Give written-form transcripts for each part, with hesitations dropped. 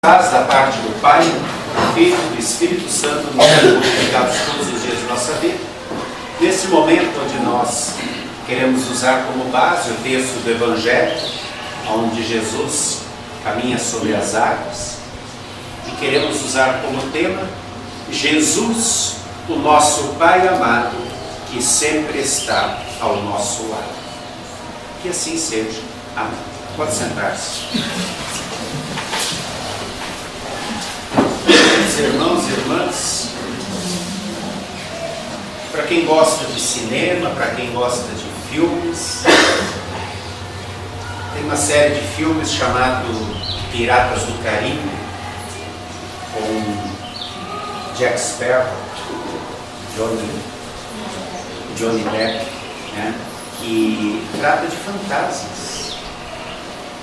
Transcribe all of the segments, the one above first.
Paz da parte do Pai, do Filho e do Espírito Santo, nos sendo multiplicados todos os dias de nossa vida. Nesse momento onde nós queremos usar como base o texto do Evangelho, onde Jesus caminha sobre as águas, e queremos usar como tema Jesus, o nosso Pai amado, que sempre está ao nosso lado. Que assim seja. Amém. Pode sentar-se. Irmãos e irmãs, para quem gosta de cinema, para quem gosta de filmes, tem uma série de filmes chamado Piratas do Caribe, com Jack Sparrow, Johnny Depp, né? Que trata de fantasmas,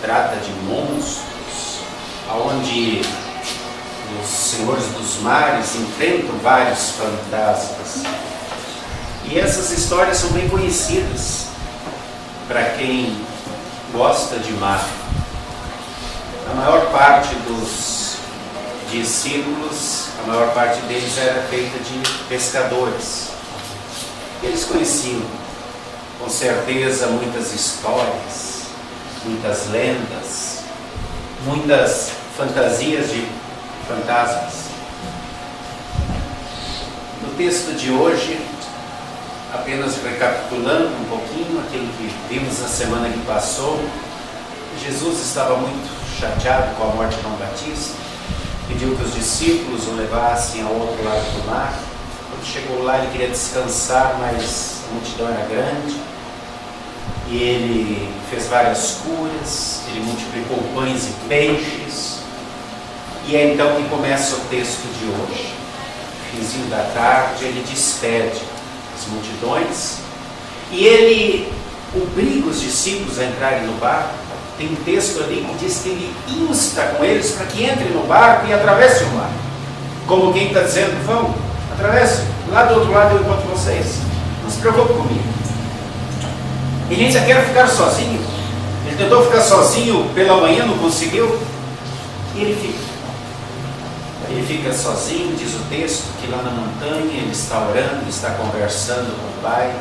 trata de monstros, onde os senhores dos mares enfrentam vários fantasmas. E essas histórias são bem conhecidas para quem gosta de mar. A maior parte dos discípulos, a maior parte deles era feita de pescadores. Eles conheciam, com certeza, muitas histórias, muitas lendas, muitas fantasias de fantasmas. No texto de hoje, apenas recapitulando um pouquinho aquilo que vimos na semana que passou, Jesus estava muito chateado com a morte de João Batista, pediu que os discípulos o levassem ao outro lado do mar. Quando chegou lá, ele queria descansar, mas a multidão era grande, e ele fez várias curas, ele multiplicou pães e peixes. E é então que começa o texto de hoje. Finzinho da tarde, ele despede as multidões e ele obriga os discípulos a entrarem no barco. Tem um texto ali que diz que ele insta com eles para que entrem no barco e atravessem o mar. Como quem está dizendo, vão, atravessem, lá do outro lado eu encontro vocês. Não se preocupe comigo. Ele ainda quer ficar sozinho. Ele tentou ficar sozinho pela manhã, não conseguiu. E ele fica. Ele fica sozinho, diz o texto, que lá na montanha ele está orando, está conversando com o Pai,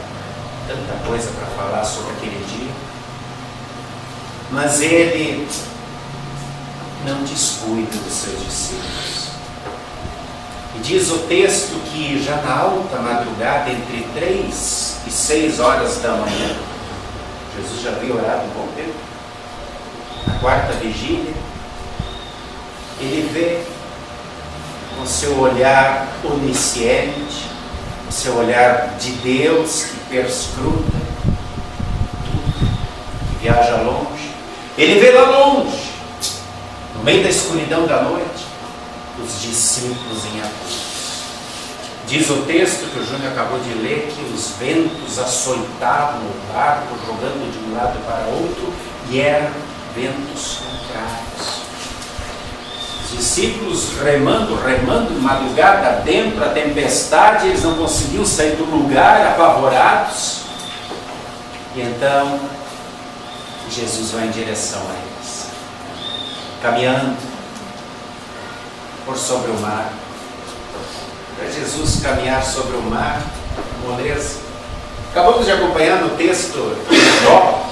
tanta coisa para falar sobre aquele dia. Mas ele não descuida dos seus discípulos. E diz o texto que já na alta madrugada, entre 3 e 6 horas da manhã, Jesus já havia orado um bom tempo, na quarta vigília, ele vê com seu olhar onisciente, o seu olhar de Deus que perscruta tudo, que viaja longe. Ele vê lá longe, no meio da escuridão da noite, os discípulos em apuros. Diz o texto que o Júnior acabou de ler que os ventos açoitavam o barco, jogando de um lado para outro, e eram ventos contrários. Os discípulos remando, madrugada dentro, a tempestade, eles não conseguiam sair do lugar, apavorados. E então, Jesus vai em direção a eles, caminhando por sobre o mar. Para Jesus caminhar sobre o mar, moleza. Acabamos de acompanhar no texto de Jó,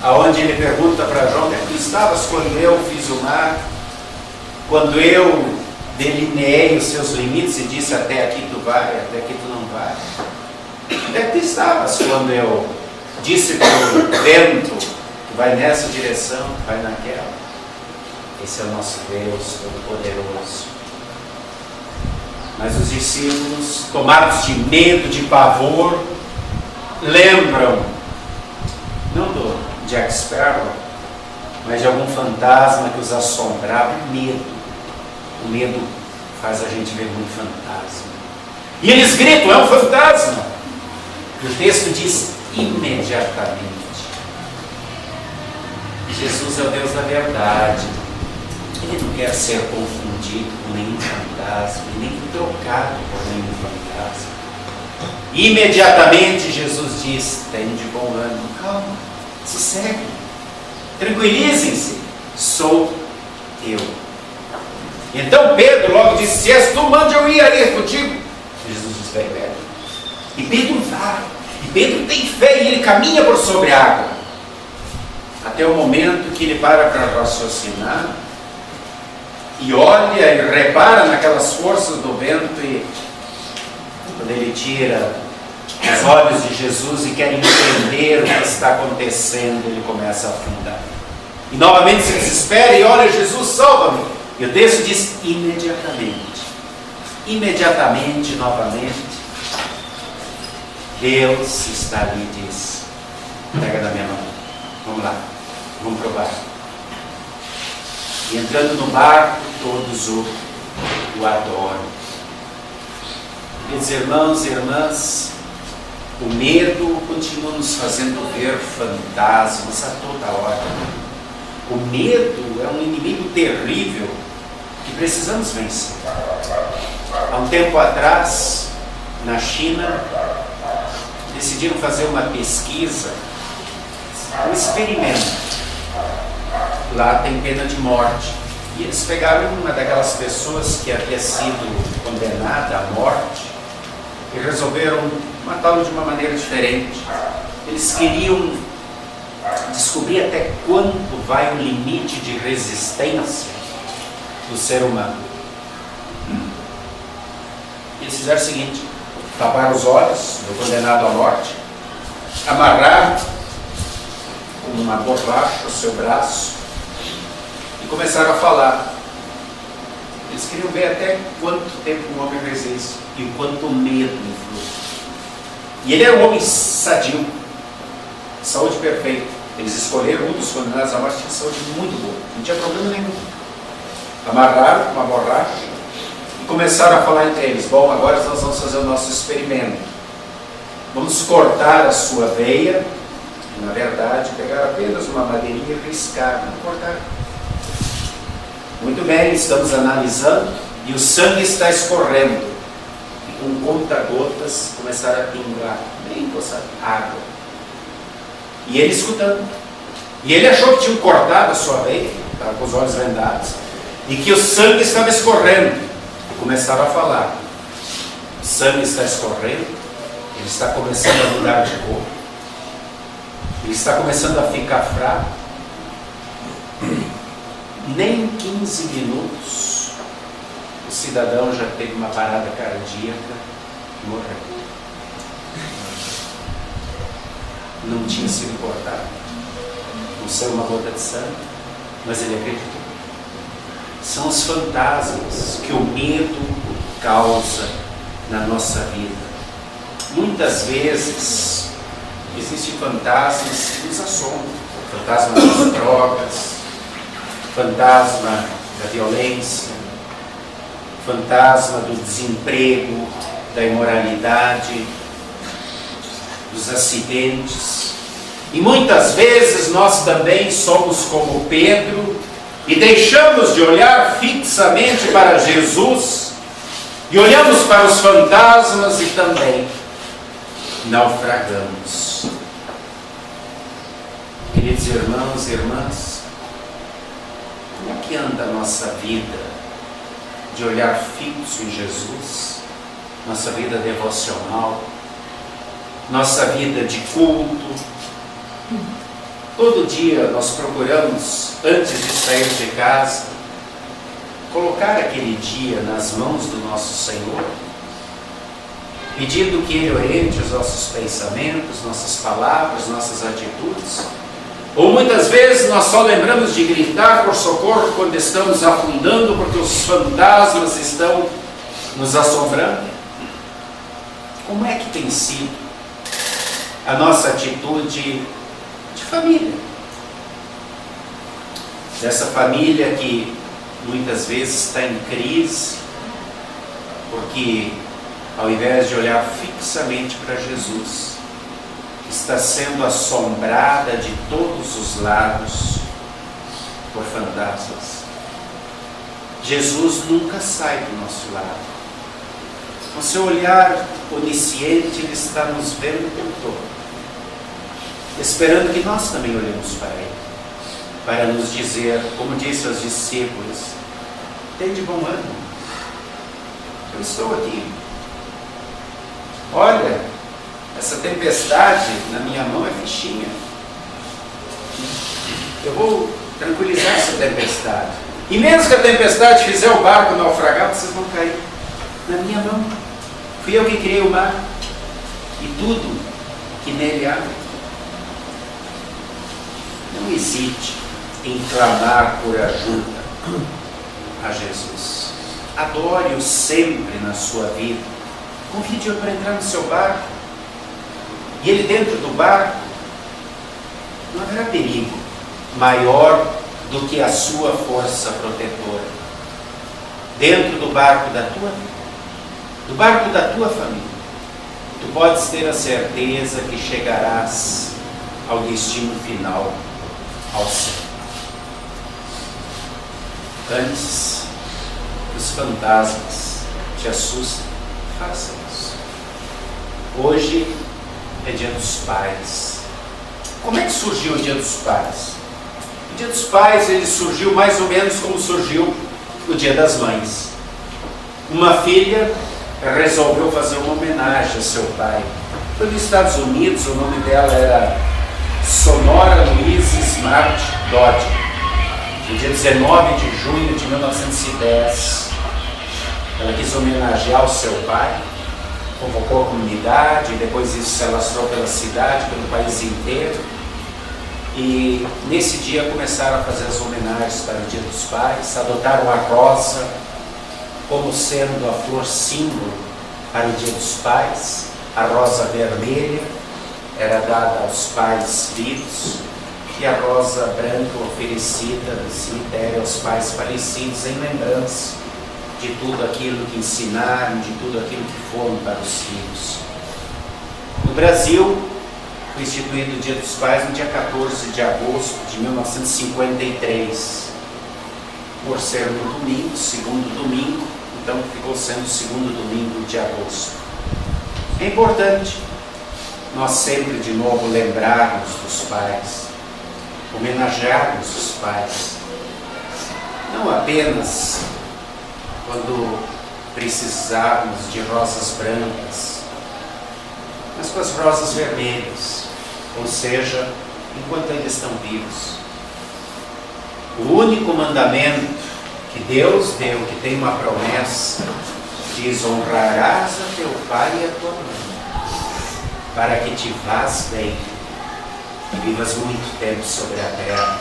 aonde ele pergunta para Jó: onde é que tu estavas quando eu fiz o mar? Quando eu delineei os seus limites e disse até aqui tu vai, até aqui tu não vai. Onde é que tu estavas quando eu disse para o vento, tu vai nessa direção, tu vai naquela? Esse é o nosso Deus Todo-Poderoso. Mas os discípulos, tomados de medo, de pavor, lembram, não do Jack Sparrow, mas de algum fantasma que os assombrava. O medo faz a gente ver muito fantasma. E eles gritam: é um fantasma! E o texto diz: imediatamente. Jesus é o Deus da verdade. Ele não quer ser confundido com nenhum fantasma, nem trocado por nenhum fantasma. Imediatamente Jesus diz: tem de bom ânimo, calma, sossegue, tranquilizem-se, sou eu. Então Pedro logo disse: se és tu, mande eu ir aí contigo. Jesus disse: vai, velho. E Pedro vai. E Pedro tem fé e ele caminha por sobre a água. Até o momento que ele para raciocinar e olha e repara naquelas forças do vento, e quando ele tira os olhos de Jesus e quer entender o que está acontecendo, ele começa a afundar. E novamente se desespera e olha: Jesus, salva-me. E o texto diz: imediatamente, novamente, Deus está ali e diz: pega na minha mão, vamos lá, vamos provar. E entrando no barco, todos o adoram. Queridos irmãos e irmãs, o medo continua nos fazendo ver fantasmas a toda hora. O medo é um inimigo terrível que precisamos vencer. Há um tempo atrás, na China, decidiram fazer uma pesquisa, um experimento. Lá tem pena de morte. E eles pegaram uma daquelas pessoas que havia sido condenada à morte e resolveram matá-lo de uma maneira diferente. Eles queriam descobrir até quanto vai o limite de resistência do ser humano. E eles fizeram o seguinte: taparam os olhos do condenado à morte, amarraram com uma borracha o seu braço e começaram a falar. Eles queriam ver até quanto tempo um homem resiste e o quanto o medo influi. E ele era um homem sadio, saúde perfeita. Eles escolheram um dos condenados à morte, tinha saúde muito boa, não tinha problema nenhum. Amarraram com uma borracha e começaram a falar entre eles: bom, agora nós vamos fazer o nosso experimento. Vamos cortar a sua veia. E, na verdade, pegaram apenas uma madeirinha e riscaram, não cortaram. Muito bem, estamos analisando e o sangue está escorrendo. E com conta-gotas começaram a pingar, bem encostado, água. E ele escutando. E ele achou que tinham cortado a sua veia, estava com os olhos vendados, e que o sangue estava escorrendo. E começaram a falar: o sangue está escorrendo, ele está começando a mudar de cor, ele está começando a ficar fraco. Nem 15 minutos o cidadão já teve uma parada cardíaca e morreu. Não tinha sido cortado, não saiu uma gota de sangue, mas ele acreditou. São os fantasmas que o medo causa na nossa vida. Muitas vezes existem fantasmas que nos assombram: fantasma das drogas, fantasma da violência, fantasma do desemprego, da imoralidade, dos acidentes. E muitas vezes nós também somos como Pedro e deixamos de olhar fixamente para Jesus e olhamos para os fantasmas e também naufragamos. Queridos irmãos e irmãs, como é que anda a nossa vida de olhar fixo em Jesus, nossa vida devocional, nossa vida de culto? Todo dia nós procuramos, antes de sair de casa, colocar aquele dia nas mãos do nosso Senhor, pedindo que Ele oriente os nossos pensamentos, nossas palavras, nossas atitudes. Ou muitas vezes nós só lembramos de gritar por socorro quando estamos afundando, porque os fantasmas estão nos assombrando. Como é que tem sido a nossa atitude de família? Dessa família que muitas vezes está em crise, porque ao invés de olhar fixamente para Jesus, está sendo assombrada de todos os lados por fantasmas. Jesus nunca sai do nosso lado. Com seu olhar onisciente, Ele está nos vendo o tempo todo, esperando que nós também olhemos para Ele, para nos dizer, como disse aos discípulos: tem de bom ânimo. Eu estou aqui. Olha, essa tempestade na minha mão é fichinha. Eu vou tranquilizar essa tempestade. E mesmo que a tempestade fizer o barco naufragar, vocês vão cair na minha mão. Fui eu que criei o mar e tudo que nele há. Não hesite em clamar por ajuda a Jesus. Adore-o sempre na sua vida. Convide-o para entrar no seu barco. E ele dentro do barco, não haverá perigo maior do que a sua força protetora. Dentro do barco da tua vida, do barco da tua família, tu podes ter a certeza que chegarás ao destino final, ao céu. Antes que os fantasmas te assustem, faça isso. Hoje é Dia dos Pais. Como é que surgiu o Dia dos Pais? O Dia dos Pais, ele surgiu mais ou menos como surgiu o Dia das Mães. Uma filha resolveu fazer uma homenagem a seu pai. Foi nos Estados Unidos, o nome dela era Sonora Louise Smart Dodge. No dia 19 de junho de 1910, ela quis homenagear o seu pai, convocou a comunidade, depois isso se alastrou pela cidade, pelo país inteiro. E nesse dia começaram a fazer as homenagens para o Dia dos Pais, adotaram a rosa como sendo a flor símbolo para o Dia dos Pais. A rosa vermelha era dada aos pais vivos e a rosa branca oferecida no cemitério aos pais falecidos em lembrança de tudo aquilo que ensinaram, de tudo aquilo que foram para os filhos. No Brasil, foi instituído o Dia dos Pais no dia 14 de agosto de 1953, por ser no domingo, segundo domingo, então ficou sendo o segundo domingo de agosto. É importante nós sempre de novo lembrarmos dos pais, homenagearmos os pais, não apenas quando precisarmos de rosas brancas, mas com as rosas vermelhas, ou seja, enquanto ainda estão vivos. O único mandamento que Deus deu, que tem uma promessa, diz: honrarás a teu pai e a tua mãe, para que te vás bem e vivas muito tempo sobre a terra.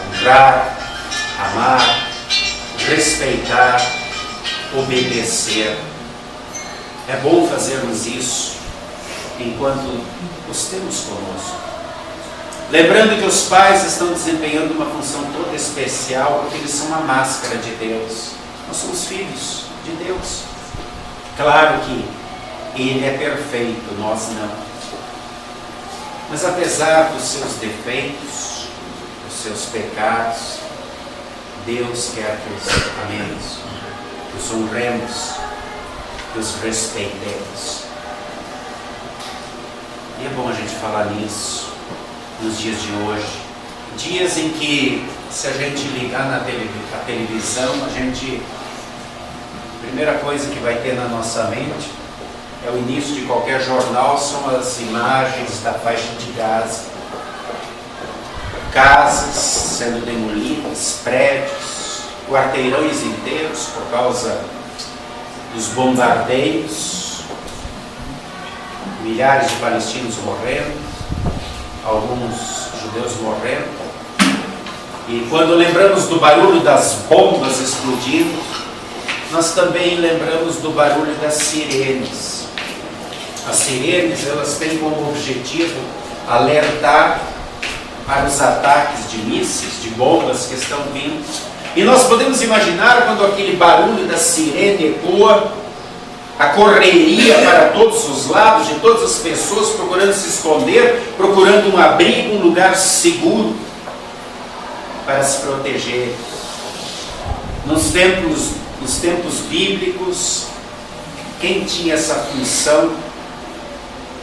Honrar, amar, respeitar, obedecer. É bom fazermos isso enquanto os temos conosco. Lembrando que os pais estão desempenhando uma função toda especial, porque eles são uma máscara de Deus. Nós somos filhos de Deus. Claro que Ele é perfeito, nós não. Mas apesar dos seus defeitos, dos seus pecados, Deus quer que os amemos, que os honremos, que os respeitemos. E é bom a gente falar nisso nos dias de hoje. Dias em que, se a gente ligar na televisão, a primeira coisa que vai ter na nossa mente é o início de qualquer jornal, são as imagens da faixa de Gaza. Casas sendo demolidas, prédios, quarteirões inteiros por causa dos bombardeios, milhares de palestinos morrendo, alguns judeus morrendo. E quando lembramos do barulho das bombas explodindo, nós também lembramos do barulho das sirenes. As sirenes, elas têm como objetivo alertar para os ataques de mísseis, de bombas que estão vindo. E nós podemos imaginar quando aquele barulho da sirene ecoa, a correria para todos os lados, de todas as pessoas procurando se esconder, procurando um abrigo, um lugar seguro para se proteger. Nos tempos bíblicos, quem tinha essa função,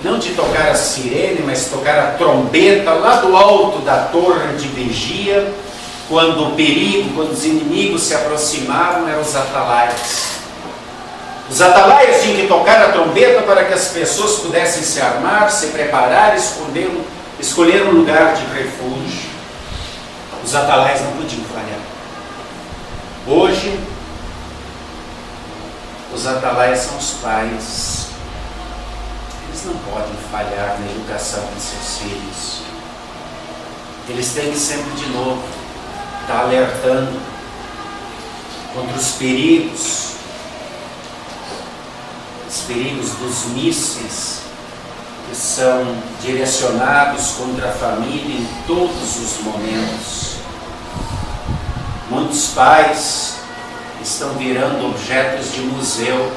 não de tocar a sirene, mas tocar a trombeta lá do alto da torre de vigia, quando o perigo, quando os inimigos se aproximavam, eram os atalaias. Os atalaias tinham que tocar a trombeta para que as pessoas pudessem se armar, se preparar, escolher um lugar de refúgio. Os atalaias não podiam falhar. Hoje, os atalaias são os pais. Eles não podem falhar na educação de seus filhos. Eles têm que sempre de novo estar alertando contra os perigos dos mísseis que são direcionados contra a família em todos os momentos. Muitos pais estão virando objetos de museu,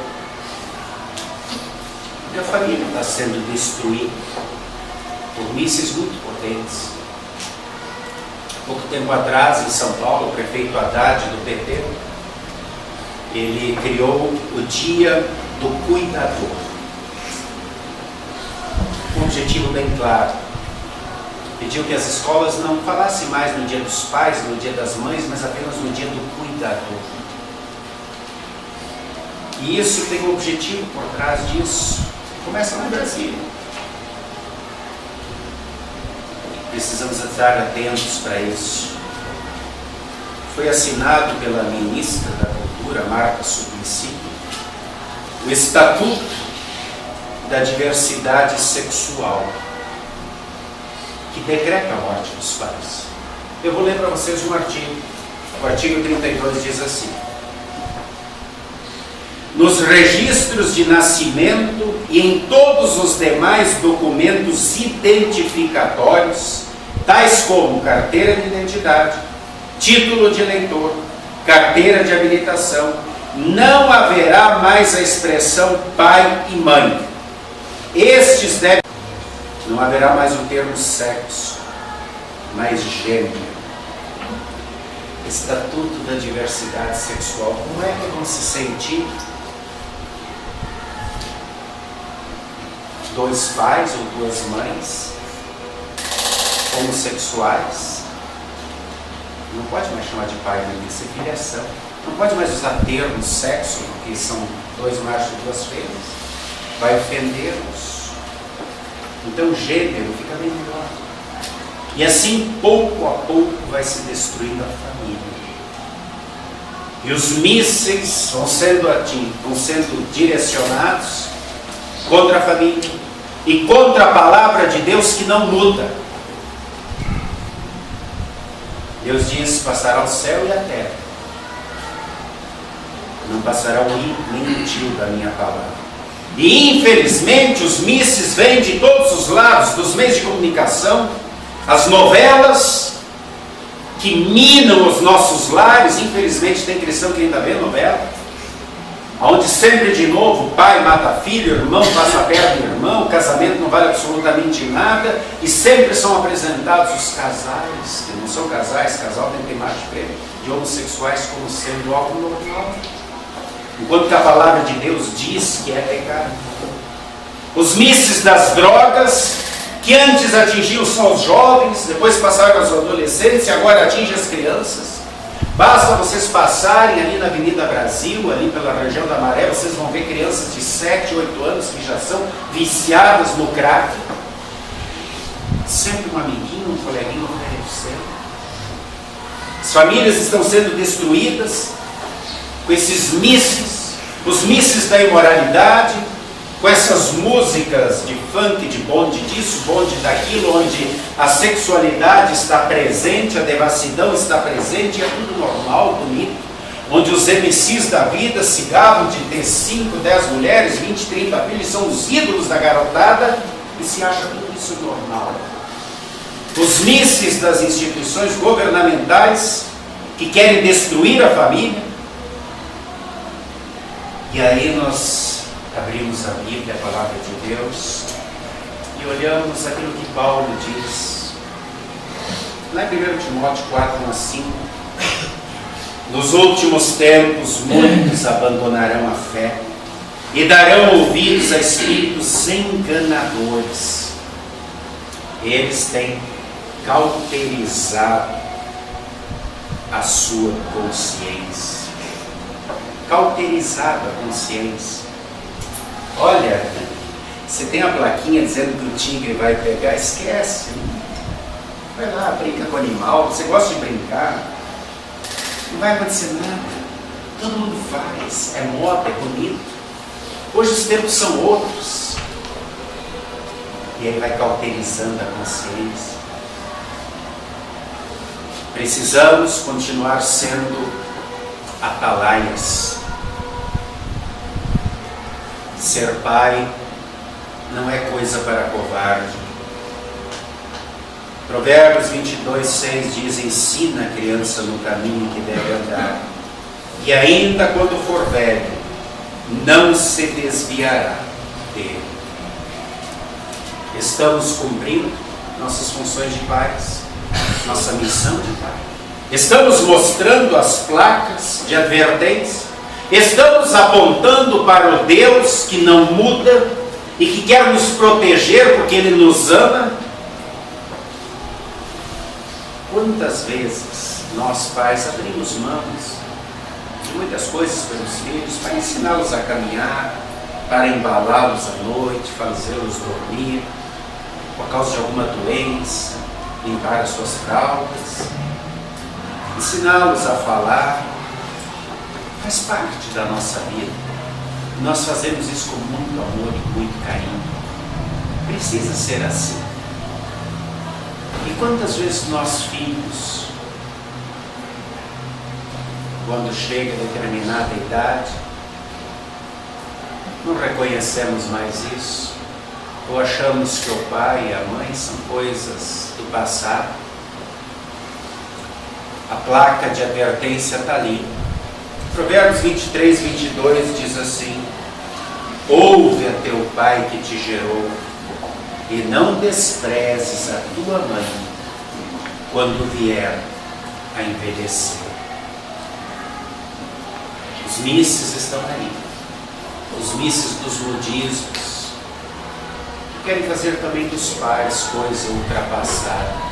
porque a família está sendo destruída por mísseis muito potentes. Pouco tempo atrás, em São Paulo, o prefeito Haddad, do PT, ele criou o Dia do Cuidador. Com um objetivo bem claro. Pediu que as escolas não falassem mais no Dia dos Pais, no Dia das Mães, mas apenas no Dia do Cuidador. E isso tem um objetivo por trás disso. Começa no Brasil. Precisamos estar atentos para isso. Foi assinado pela ministra da Cultura, Marta Suplicy, o Estatuto da Diversidade Sexual, que decreta a morte dos pais. Eu vou ler para vocês um artigo. O artigo 32 diz assim: nos registros de nascimento e em todos os demais documentos identificatórios, tais como carteira de identidade, título de eleitor, carteira de habilitação, não haverá mais a expressão pai e mãe. Estes devem... Não haverá mais o termo sexo, mas gênero. Estatuto da Diversidade Sexual. Como é que vão se sentir dois pais ou duas mães homossexuais? Não pode mais chamar de pai, nem de ser filiação. Não pode mais usar termo sexo, porque são dois machos e duas fêmeas. Vai ofender-nos. Então gênero fica bem melhor. E assim, pouco a pouco, vai se destruindo a família. E os mísseis vão sendo direcionados contra a família e contra a palavra de Deus, que não muda. Deus diz: passará o céu e a terra, não passará o i nem o tio da minha palavra. E infelizmente os mísseis vêm de todos os lados, dos meios de comunicação, as novelas que minam os nossos lares. Infelizmente tem cristão que ainda vê novela, onde sempre de novo o pai mata filho, o irmão passa a perna do irmão, o casamento não vale absolutamente nada, e sempre são apresentados os casais, que não são casais, casal tem que ter macho e fêmea, de homossexuais como sendo algo normal, enquanto que a palavra de Deus diz que é pecado. Os mísseis das drogas, que antes atingiam só os jovens, depois passaram aos adolescentes e agora atingem as crianças. Basta vocês passarem ali na Avenida Brasil, ali pela região da Maré, vocês vão ver crianças de 7, 8 anos que já são viciadas no crack. Sempre um amiguinho, um coleguinho oferecendo. As famílias estão sendo destruídas com esses mísseis, os mísseis da imoralidade, com essas músicas de funk, de bonde disso, bonde daquilo, onde a sexualidade está presente, a devassidão está presente, é tudo normal, bonito, onde os MCs da vida se gabam de ter 5, 10 mulheres, 20, 30 filhos, são os ídolos da garotada e se acha tudo isso normal. Os mísseis das instituições governamentais que querem destruir a família. E aí nós abrimos a Bíblia, a palavra de Deus, e olhamos aquilo que Paulo diz lá em 1 Timóteo 4, 1 a 5. Nos últimos tempos muitos abandonarão a fé e darão ouvidos a espíritos enganadores. Eles têm cauterizado a sua consciência. Cauterizado a consciência. Olha, você tem a plaquinha dizendo que o tigre vai pegar, esquece. Vai lá, brinca com o animal, você gosta de brincar. Não vai acontecer nada. Todo mundo faz, é moda, é bonito. Hoje os tempos são outros. E aí vai cauterizando a consciência. Precisamos continuar sendo atalaias. Ser pai não é coisa para covarde. Provérbios 22:6 diz: ensina a criança no caminho que deve andar, e ainda quando for velho, não se desviará dele. Estamos cumprindo nossas funções de pais, nossa missão de pai. Estamos mostrando as placas de advertência. Estamos apontando para o Deus que não muda e que quer nos proteger porque Ele nos ama. Quantas vezes nós pais abrimos mãos de muitas coisas pelos filhos para ensiná-los a caminhar, para embalá-los à noite, fazê-los dormir, por causa de alguma doença, limpar as suas fraldas, ensiná-los a falar. Faz parte da nossa vida. Nós fazemos isso com muito amor e muito carinho. Precisa ser assim. E quantas vezes nós filhos, quando chega a determinada idade, não reconhecemos mais isso, ou achamos que o pai e a mãe são coisas do passado? A placa de advertência está ali. Provérbios 23:22 diz assim: ouve a teu pai que te gerou, e não desprezes a tua mãe quando vier a envelhecer. Os misses estão aí, os misses dos modismos, que querem fazer também dos pais coisa ultrapassada.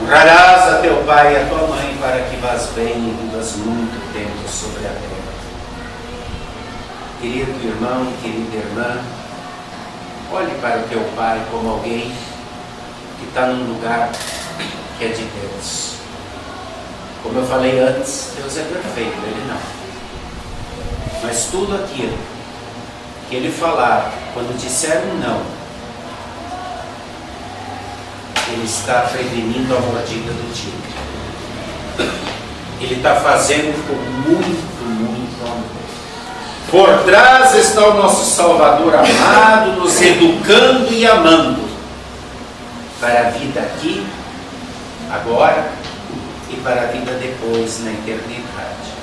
Honrarás a teu pai e a tua mãe para que vás bem e vivas muito tempo sobre a terra. Querido irmão e querida irmã, olhe para o teu pai como alguém que está num lugar que é de Deus. Como eu falei antes, Deus é perfeito, Ele não. Mas tudo aquilo que Ele falar, quando disser um não, Ele está prevenindo a mordida do tigre. Ele está fazendo com muito, muito amor. Por trás está o nosso Salvador amado, nos educando e amando para a vida aqui, agora e para a vida depois, na eternidade.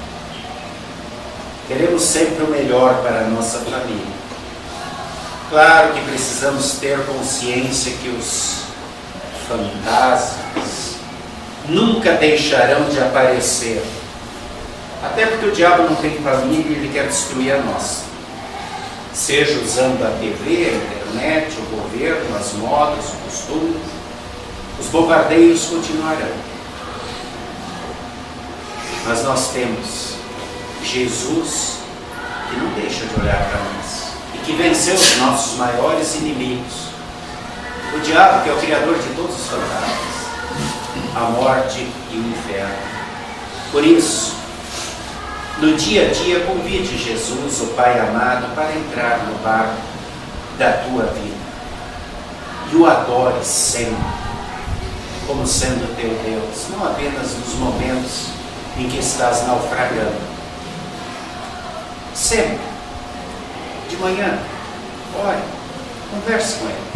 Queremos sempre o melhor para a nossa família. Claro que precisamos ter consciência que os fantasmas nunca deixarão de aparecer, até porque o diabo não tem família e ele quer destruir a nossa, seja usando a TV, a internet, o governo, as modas, os costumes. Os bombardeios continuarão, mas nós temos Jesus que não deixa de olhar para nós e que venceu os nossos maiores inimigos. O diabo, que é o criador de todos os fantasmas, a morte e o inferno. Por isso, no dia a dia, convide Jesus, o Pai amado, para entrar no barco da tua vida. E o adore sempre, como sendo teu Deus, não apenas nos momentos em que estás naufragando. Sempre. De manhã, ore, converse com Ele.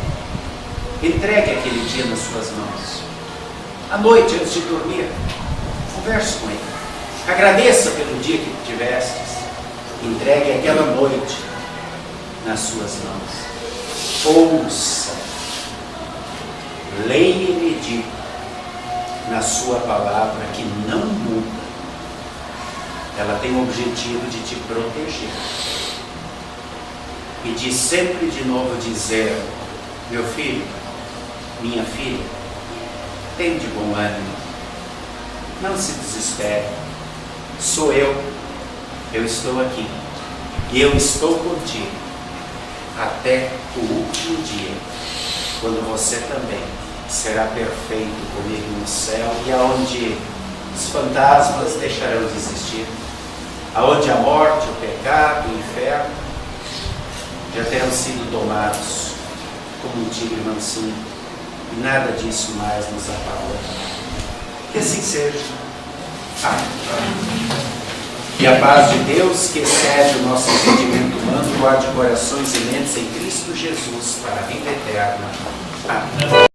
Entregue aquele dia nas suas mãos. À noite, antes de dormir, converse com Ele. Agradeça pelo dia que tivestes. Entregue aquela noite nas suas mãos. Ouça, leia e medite na sua palavra que não muda. Ela tem o objetivo de te proteger. E de sempre de novo dizer: meu filho, minha filha, tem de bom ânimo. Não se desespere. Sou eu estou aqui, e eu estou contigo até o último dia, quando você também será perfeito comigo no céu, e aonde os fantasmas deixarão de existir, aonde a morte, o pecado, o inferno já terão sido domados como um tigre mansinho, e nada disso mais nos apavora. Que assim seja. Amém. E a paz de Deus, que excede o nosso entendimento humano, guarde corações e mentes em Cristo Jesus para a vida eterna. Amém.